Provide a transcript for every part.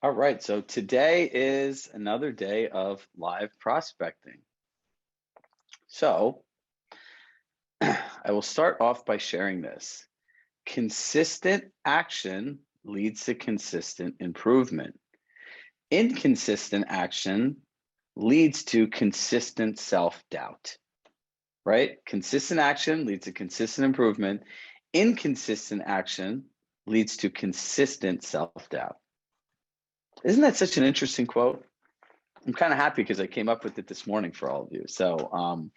All right, so today is another day of live prospecting. So I will start off by sharing this. Consistent action leads to consistent improvement. Inconsistent action leads to consistent self-doubt, right? Consistent action leads to consistent improvement. Inconsistent action leads to consistent self-doubt. Isn't that such an interesting quote? I'm kind of happy because I came up with it this morning for all of you. So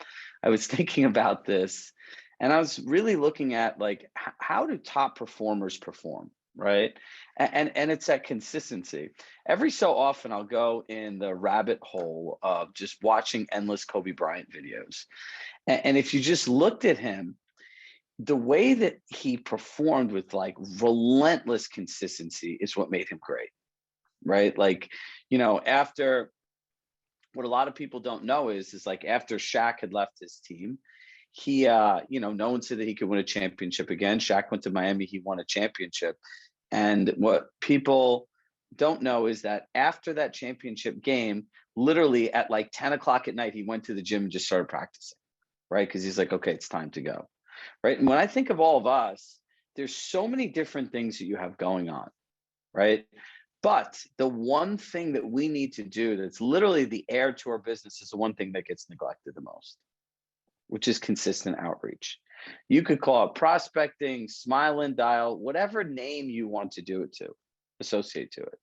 I was thinking about this and I was really looking at like, how do top performers perform, right? And it's that consistency. Every so often I'll go in the rabbit hole of just watching endless Kobe Bryant videos. And if you just looked at him, the way that he performed with like relentless consistency is what made him great, right? Like, after what a lot of people don't know is like after Shaq had left his team, he, no one said that he could win a championship again. Shaq went to Miami, he won a championship. And what people don't know is that after that championship game, literally at like 10 o'clock at night, he went to the gym and just started practicing, right? Because he's like, okay, it's time to go, right? And when I think of all of us, there's so many different things that you have going on, right? But the one thing that we need to do that's literally the heir to our business is the one thing that gets neglected the most, which is consistent outreach. You could call it prospecting, smile and dial, whatever name you want to do it to, associate to it.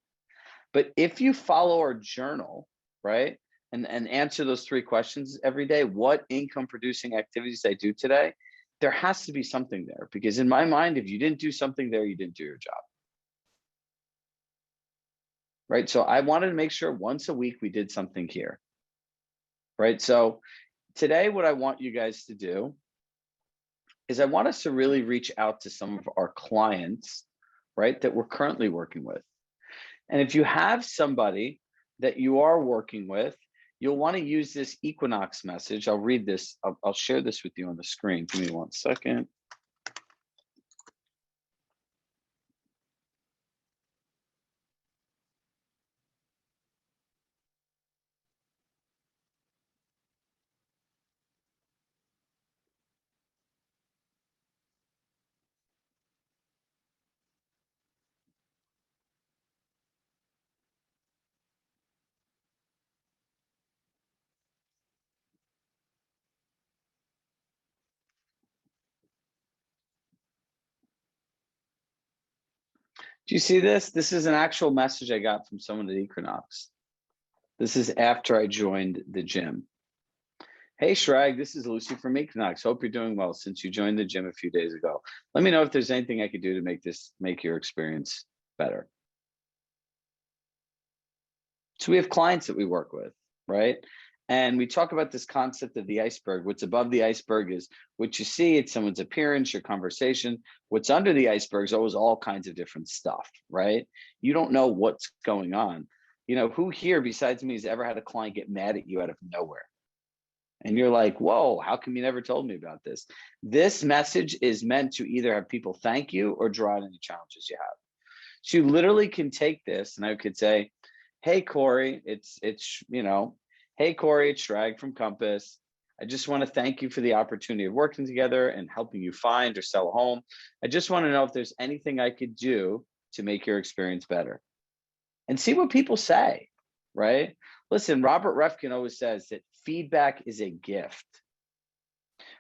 But if you follow our journal, right, and answer those three questions every day, what income producing activities I do today, there has to be something there. Because in my mind, if you didn't do something there, you didn't do your job. Right? So I wanted to make sure once a week we did something here, right? So today, what I want you guys to do is I want us to really reach out to some of our clients, right, that we're currently working with. And if you have somebody that you are working with, you'll want to use this Equinox message. I'll read this. I'll share this with you on the screen. Give me 1 second. Do you see this? This is an actual message I got from someone at Equinox. This is after I joined the gym. Hey, Chirag, this is Lucy from Equinox. Hope you're doing well since you joined the gym a few days ago. Let me know if there's anything I could do to make your experience better. So we have clients that we work with, right? And we talk about this concept of the iceberg. What's above the iceberg is what you see, it's someone's appearance, your conversation. What's under the iceberg is always all kinds of different stuff, right? You don't know what's going on. Who here besides me has ever had a client get mad at you out of nowhere? And you're like, whoa, how come you never told me about this? This message is meant to either have people thank you or draw out any challenges you have. So you literally can take this and I could say, hey, Corey, hey, Corey, it's Chirag from Compass. I just want to thank you for the opportunity of working together and helping you find or sell a home. I just want to know if there's anything I could do to make your experience better. And see what people say, right? Listen, Robert Refkin always says that feedback is a gift.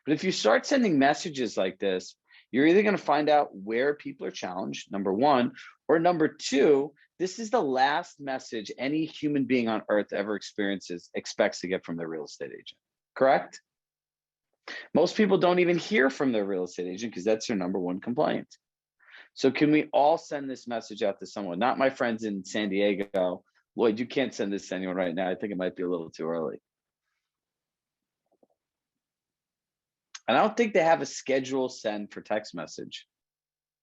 But if you start sending messages like this, you're either going to find out where people are challenged, number one, or number two, this is the last message any human being on earth ever expects to get from their real estate agent, correct? Most people don't even hear from their real estate agent because that's their number one complaint. So can we all send this message out to someone? Not my friends in San Diego. Lloyd, you can't send this to anyone right now. I think it might be a little too early. And I don't think they have a schedule send for text message,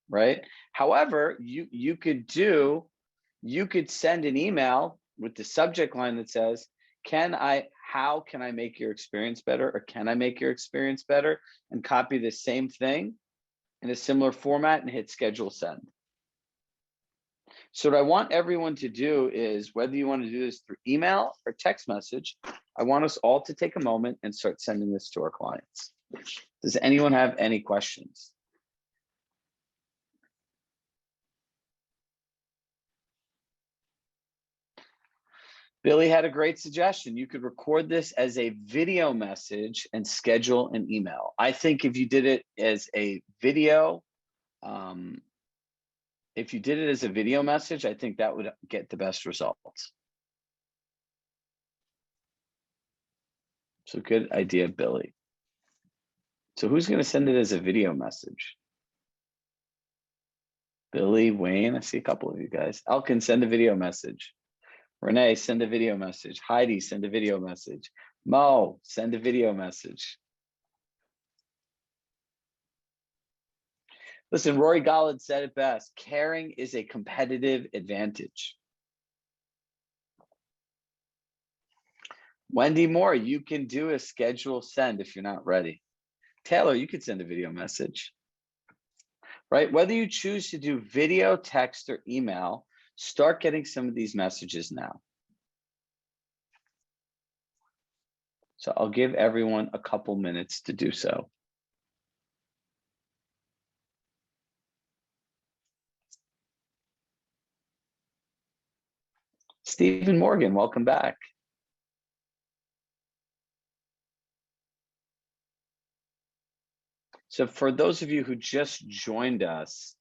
right? However, you could send an email with the subject line that says, how can I make your experience better? Or can I make your experience better? And copy the same thing in a similar format and hit schedule send. So what I want everyone to do is, whether you want to do this through email or text message, I want us all to take a moment and start sending this to our clients. Does anyone have any questions? Billy had a great suggestion. You could record this as a video message and schedule an email. I think if you did it as a video, if you did it as a video message, I think that would get the best results. So good idea, Billy. So who's going to send it as a video message? Billy, Wayne, I see a couple of you guys. Elkin, send a video message. Renee, send a video message. Heidi, send a video message. Mo, send a video message. Listen, Rory Gollad said it best. Caring is a competitive advantage. Wendy Moore, you can do a schedule send if you're not ready. Taylor, you could send a video message. Right? Whether you choose to do video, text, or email, start getting some of these messages now. So I'll give everyone a couple minutes to do so. Stephen Morgan, welcome back. So for those of you who just joined us,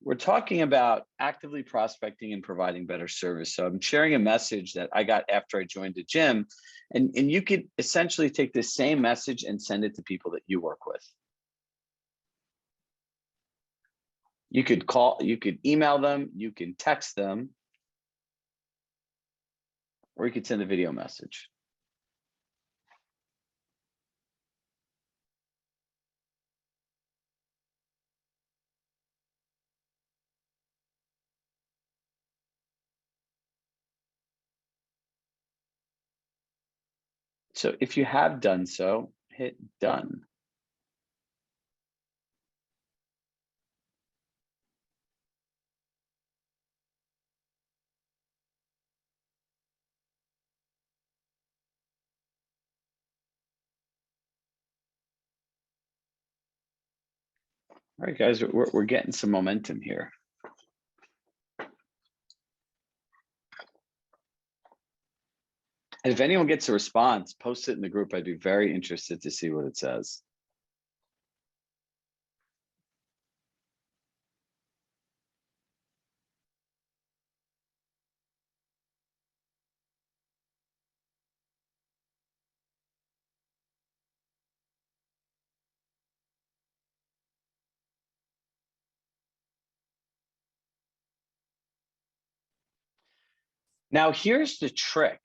we're talking about actively prospecting and providing better service. So I'm sharing a message that I got after I joined the gym, and you could essentially take this same message and send it to people that you work with. You could call, you could email them, you can text them, or you could send a video message. So if you have done so, hit done. All right, guys, we're getting some momentum here. And if anyone gets a response, post it in the group. I'd be very interested to see what it says. Now, here's the trick.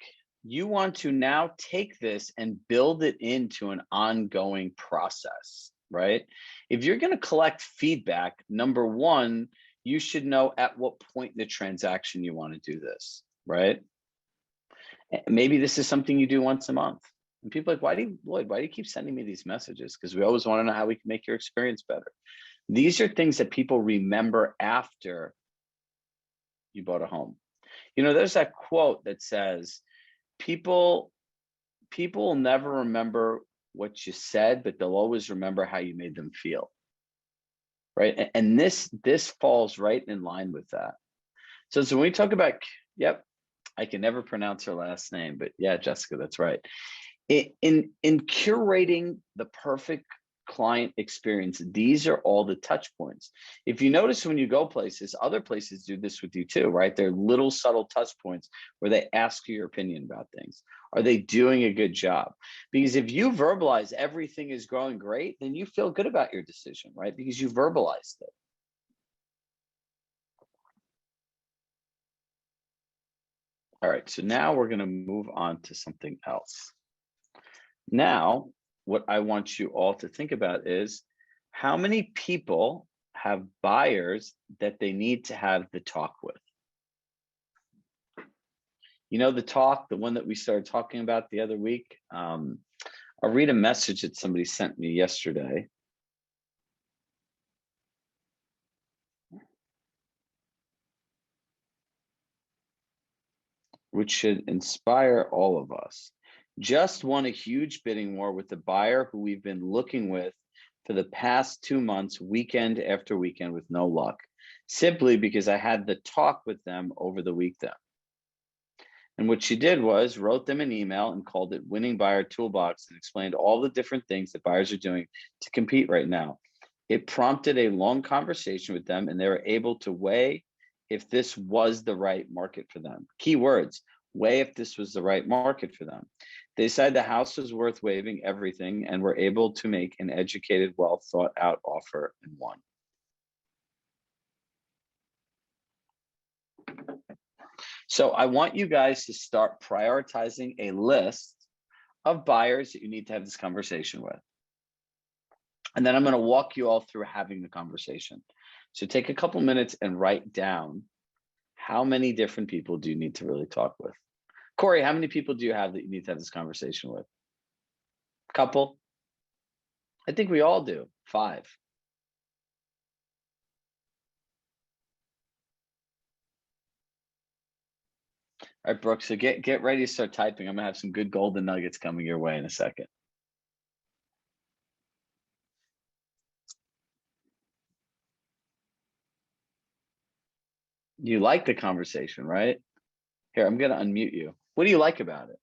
You want to now take this and build it into an ongoing process, right? If you're going to collect feedback, number one, you should know at what point in the transaction you want to do this, right? Maybe this is something you do once a month. And people are like, Lloyd, why do you keep sending me these messages? Because we always want to know how we can make your experience better. These are things that people remember after you bought a home. You know, there's that quote that says, people will never remember what you said, but they'll always remember how you made them feel. Right. And this falls right in line with that. So when we talk about, yep, I can never pronounce her last name, but yeah, Jessica, that's right. In curating the perfect client experience, these are all the touch points. If you notice, when you go places, other places do this with you too, right? They're little subtle touch points where they ask you your opinion about things. Are they doing a good job? Because if you verbalize everything is going great, then you feel good about your decision, right? Because you verbalized it. All right, so now we're going to move on to something else. Now, what I want you all to think about is, how many people have buyers that they need to have the talk with? You know, the talk, the one that we started talking about the other week. I'll read a message that somebody sent me yesterday. which should inspire all of us. Just won a huge bidding war with the buyer who we've been looking with for the past 2 months, weekend after weekend, with no luck, simply because I had the talk with them over the weekend. And what she did was wrote them an email and called it Winning Buyer Toolbox and explained all the different things that buyers are doing to compete right now. It prompted a long conversation with them, and they were able to weigh if this was the right market for them. Key words: weigh if this was the right market for them. They decided the house was worth waiving everything and were able to make an educated, well thought out offer and won. So I want you guys to start prioritizing a list of buyers that you need to have this conversation with. And then I'm going to walk you all through having the conversation. So take a couple minutes and write down, how many different people do you need to really talk with? Corey, how many people do you have that you need to have this conversation with? Couple? I think we all do. 5. All right, Brooke, so get ready to start typing. I'm gonna have some good golden nuggets coming your way in a second. You like the conversation, right? Here, I'm gonna unmute you. What do you like about it?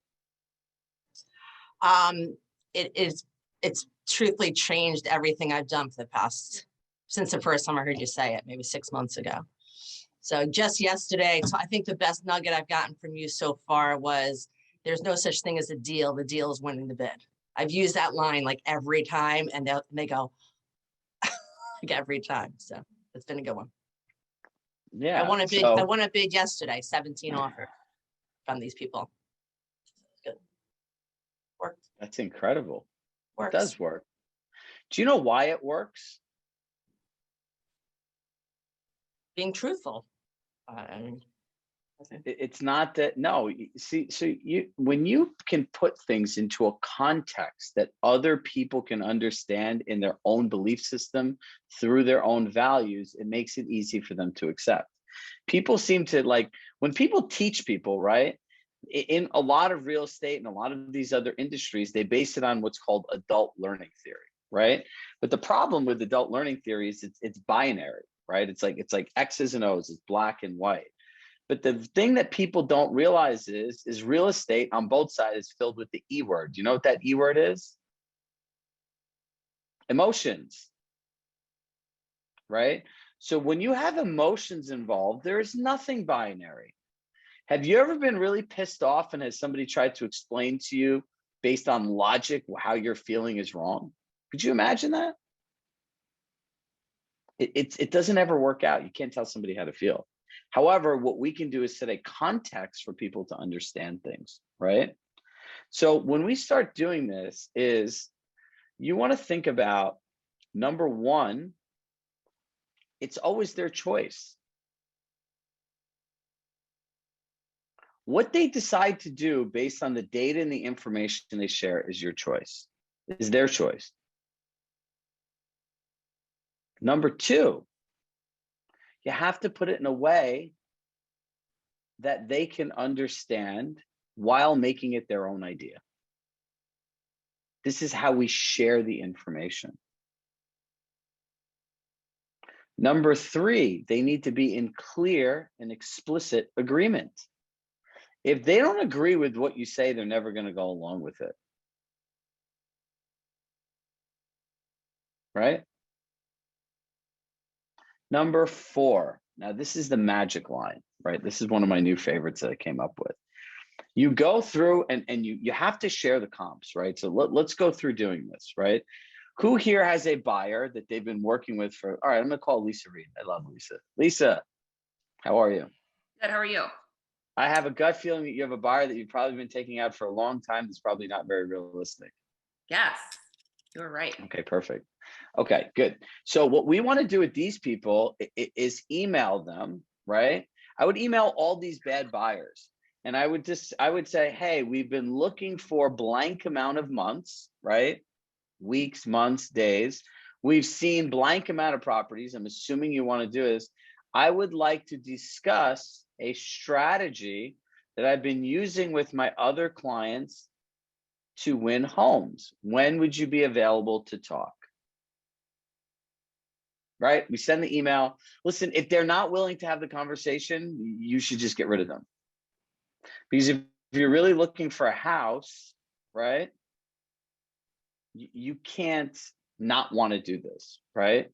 It's truthfully changed everything I've done for the past, since the first time I heard you say it, maybe 6 months ago. So just yesterday, so I think the best nugget I've gotten from you so far was, there's no such thing as a deal. The deal is winning the bid. I've used that line like every time, and they go like every time. So it's been a good one. Yeah. I won a bid yesterday, 17 offers from these people. Good. Worked. That's incredible. Works. It does work. Do you know why it works? Being truthful. It's not that, no, see, so when you can put things into a context that other people can understand in their own belief system through their own values, it makes it easy for them to accept. People seem to like, when people teach people, right? In a lot of real estate and a lot of these other industries, they base it on what's called adult learning theory, right? But the problem with adult learning theory is it's binary, right? It's like X's and O's, it's black and white. But the thing that people don't realize is real estate on both sides is filled with the E word. Do you know what that E word is? Emotions, right? So when you have emotions involved, there is nothing binary. Have you ever been really pissed off and has somebody tried to explain to you based on logic how your feeling is wrong? Could you imagine that? It doesn't ever work out. You can't tell somebody how to feel. However, what we can do is set a context for people to understand things, right? So when we start doing this is, you want to think about, number one, it's always their choice. What they decide to do based on the data and the information they share is your choice, is their choice. Number two, you have to put it in a way that they can understand while making it their own idea. This is how we share the information. Number three, they need to be in clear and explicit agreement. If they don't agree with what you say, they're never going to go along with it. Right? Number four. Now, this is the magic line, right? This is one of my new favorites that I came up with. You go through and you have to share the comps, right? So let's go through doing this, right? Who here has a buyer that they've been working with for, all right, I'm going to call Lisa Reed. I love Lisa. Lisa, how are you? Good, how are you? I have a gut feeling that you have a buyer that you've probably been taking out for a long time that's probably not very realistic. Yes, you're right. Okay, perfect. Okay, good. So what we want to do with these people is email them, right? I would email all these bad buyers. And I would say, hey, we've been looking for blank amount of months, right? Weeks, months, days. We've seen blank amount of properties. I'm assuming you want to do this. I would like to discuss a strategy that I've been using with my other clients to win homes. When would you be available to talk? Right? We send the email. Listen, if they're not willing to have the conversation, you should just get rid of them. Because if you're really looking for a house, right, you can't not want to do this, right?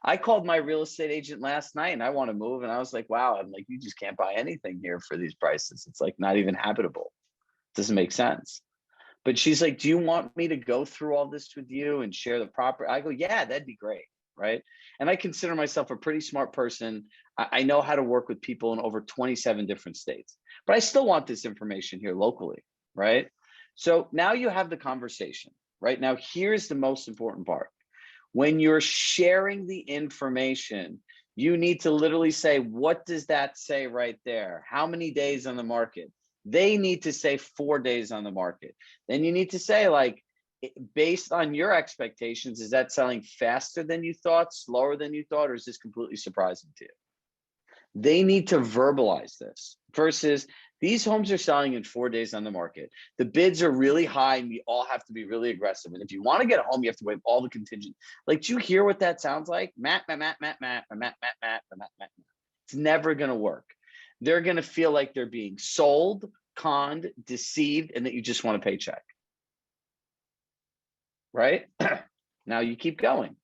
I called my real estate agent last night and I want to move. And I was like, wow, I'm like, you just can't buy anything here for these prices. It's like not even habitable. Doesn't make sense. But she's like, do you want me to go through all this with you and share the property? I go, yeah, that'd be great. Right. And I consider myself a pretty smart person. I know how to work with people in over 27 different states, but I still want this information here locally. Right. So now you have the conversation. Right now, here's the most important part. When you're sharing the information, you need to literally say, what does that say right there? How many days on the market? They need to say 4 days on the market. Then you need to say, like, based on your expectations, is that selling faster than you thought, slower than you thought, or is this completely surprising to you? They need to verbalize this versus these homes are selling in 4 days on the market. The bids are really high and we all have to be really aggressive. And if you want to get a home, you have to waive all the contingent. Like, do you hear what that sounds like? Matt. It's never going to work. They're going to feel like they're being sold, conned, deceived, and that you just want a paycheck. Right? Now you keep going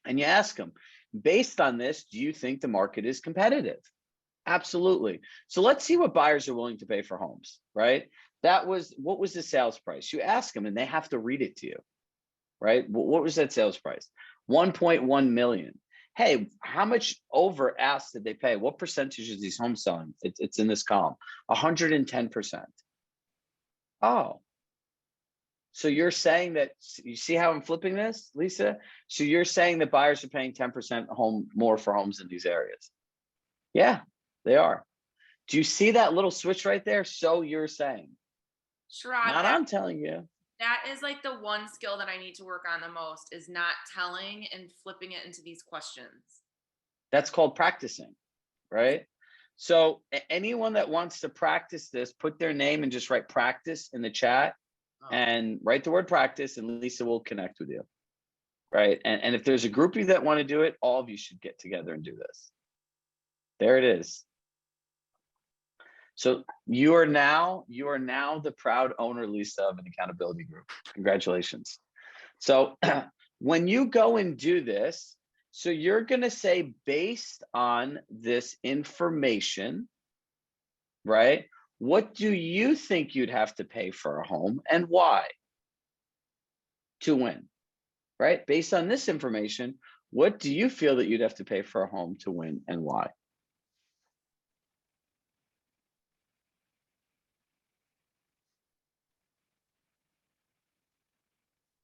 and you ask them, based on this, do you think the market is competitive? Absolutely. So let's see what buyers are willing to pay for homes, right? What was the sales price? You ask them and they have to read it to you, right? What was that sales price? 1.1 million. Hey, how much over ask did they pay? What percentage is these homes selling? It's in this column, 110%. Oh, so you're saying that, you see how I'm flipping this, Lisa? So you're saying that buyers are paying 10% more for homes in these areas? Yeah, they are. Do you see that little switch right there? So you're saying. Chirag, Not I'm telling you. that is like the one skill that I need to work on the most is not telling and flipping it into these questions. That's called practicing, right? So anyone that wants to practice this, put their name and just write practice in the chat and write the word practice and Lisa will connect with you, right? And if there's a group of you that want to do it, all of you should get together and do this. There it is. So you are now the proud owner, Lisa, of an accountability group. Congratulations. So when you go and do this, so you're going to say, based on this information, right? What do you think you'd have to pay for a home and why to win, right? Based on this information, what do you feel that you'd have to pay for a home to win and why?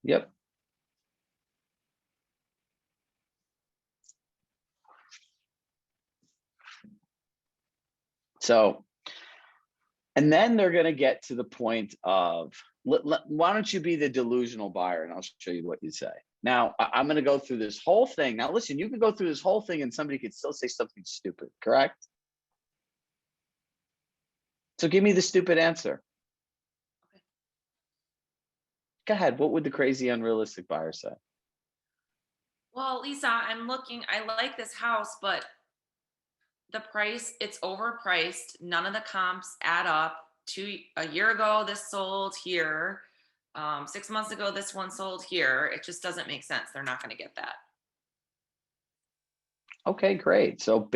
Yep. So, and then they're going to get to the point of, why don't you be the delusional buyer? And I'll show you what you say. Now, I'm going to go through this whole thing. Now, listen, you can go through this whole thing and somebody could still say something stupid, correct? So give me the stupid answer. Okay. Go ahead. What would the crazy, unrealistic buyer say? Well, Lisa, I'm looking, I like this house, but the price, it's overpriced. None of the comps add up. A year ago, this sold here. 6 months ago, this one sold here. It just doesn't make sense. They're not going to get that. Okay, great. So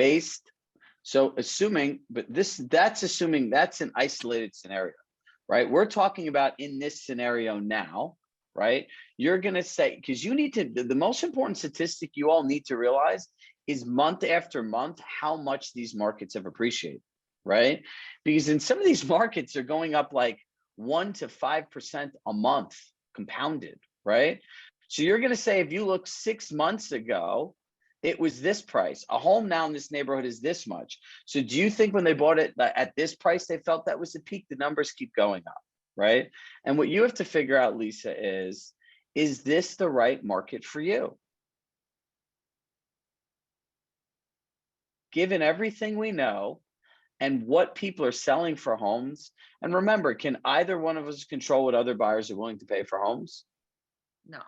assuming, but that's assuming that's an isolated scenario, right? We're talking about in this scenario now, right? You're going to say, because you need to, the most important statistic you all need to realize is month after month, how much these markets have appreciated, right? Because in some of these markets, they're going up like 1 to 5% a month compounded, right? So you're going to say, if you look 6 months ago, it was this price. A home now in this neighborhood is this much. So do you think when they bought it at this price, they felt that was the peak? The numbers keep going up, right? And what you have to figure out, Lisa, is this the right market for you? Given everything we know, and what people are selling for homes. And remember, can either one of us control what other buyers are willing to pay for homes? No.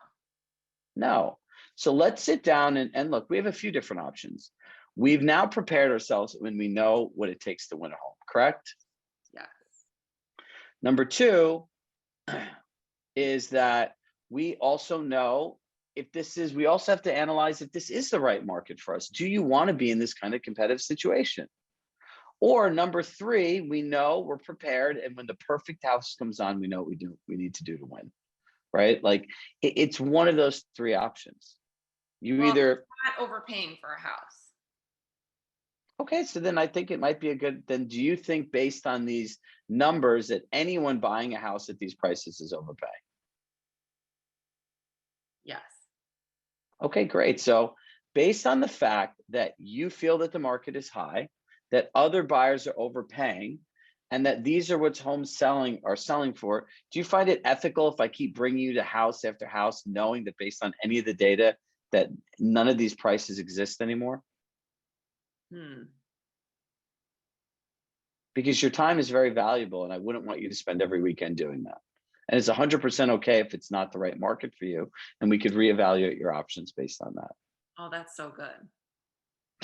No. So let's sit down and look, we have a few different options. We've now prepared ourselves when we know what it takes to win a home, correct? Yes. Number two is that we also know if this is, we also have to analyze if this is the right market for us. Do you want to be in this kind of competitive situation? Or number three, we know we're prepared, and when the perfect house comes on, we know what we need to do to win, right? Like it's one of those three options. You Well, either, not overpaying for a house. okay, so then I think it might be a good, then do you think based on these numbers that anyone buying a house at these prices is overpaying? Yes. Okay, great. So based on the fact that you feel that the market is high, that other buyers are overpaying, and that these are what homes are selling for, do you find it ethical if I keep bringing you to house after house, knowing that based on any of the data that none of these prices exist anymore? Because your time is very valuable, and I wouldn't want you to spend every weekend doing that. And it's 100% okay if it's not the right market for you, and we could reevaluate your options based on Oh, that's so good.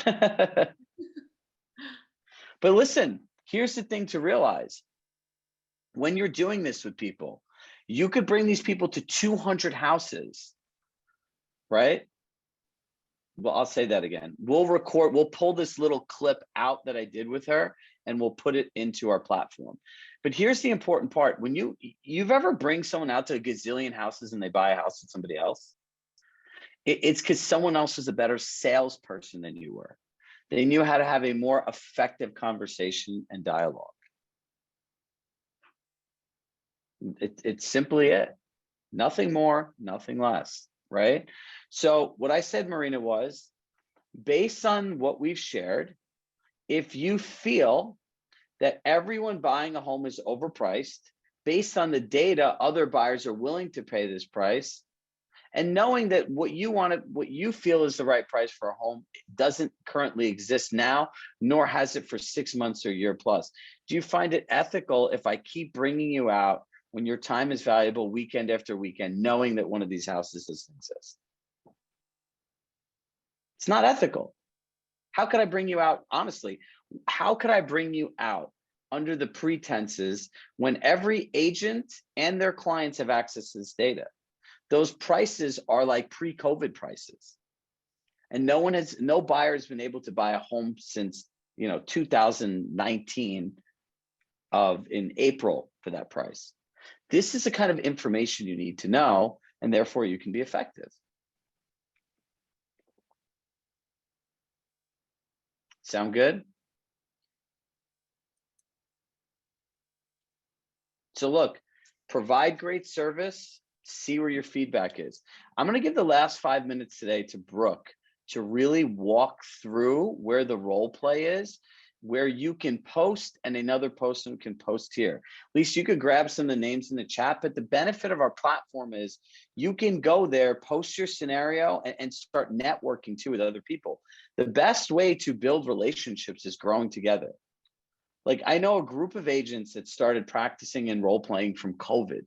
that. But listen, here's the thing to realize. When you're doing this with people, you could bring these people to 200 houses, right? Well, I'll say that again. We'll pull this little clip out that I did with her, and we'll put it into our platform. But here's the important part. When you've ever bring someone out to a gazillion houses and they buy a house with somebody else, it's because someone else was a better salesperson than you were. They knew how to have a more effective conversation and dialogue. It's simply it. Nothing more, nothing less, right? So what I said, Marina, was based on what we've shared, if you feel that everyone buying a home is overpriced, based on the data, other buyers are willing to pay this price, and knowing that what you feel is the right price for a home doesn't currently exist now, nor has it for 6 months or a year plus. Do you find it ethical if I keep bringing you out when your time is valuable weekend after weekend, knowing that one of these houses doesn't exist? It's not ethical. How could I bring you out? Honestly, how could I bring you out under the pretenses when every agent and their clients have access to this data? Those prices are like pre-COVID prices. And no buyer has been able to buy a home since 2019 in April for that price. This is the kind of information you need to know, and therefore you can be effective. Sound good? So look, provide great service, see where your feedback is. I'm going to give the last 5 minutes today to Brooke to really walk through where the role play is, where you can post and another person can post here. At least you could grab some of the names in the chat, but the benefit of our platform is you can go there, post your scenario, and start networking too with other people. The best way to build relationships is growing together. Like I know a group of agents that started practicing and role playing from COVID,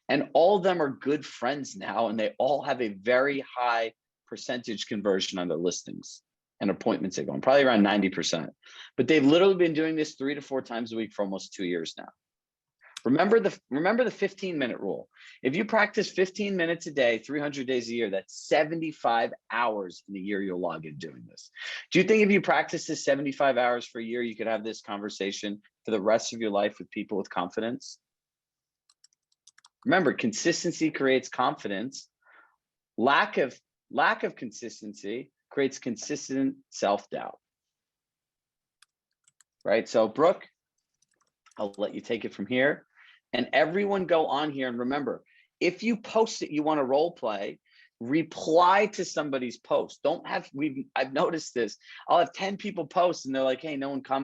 and all of them are good friends now, and they all have a very high percentage conversion on their listings and appointments they go on, probably around 90%. But they've literally been doing this 3 to 4 times a week for almost 2 years now. Remember the 15-minute rule. If you practice 15 minutes a day, 300 days a year, that's 75 hours in a year you'll log in doing this. Do you think if you practice this 75 hours for a year, you could have this conversation for the rest of your life with people with confidence? Remember, consistency creates confidence. Lack of consistency creates consistent self-doubt. Right? So Brooke, I'll let you take it from here. And everyone go on here, and remember, if you post it, you want to role play, reply to somebody's post. I've noticed this. I'll have 10 people post and they're like, hey, no one commented.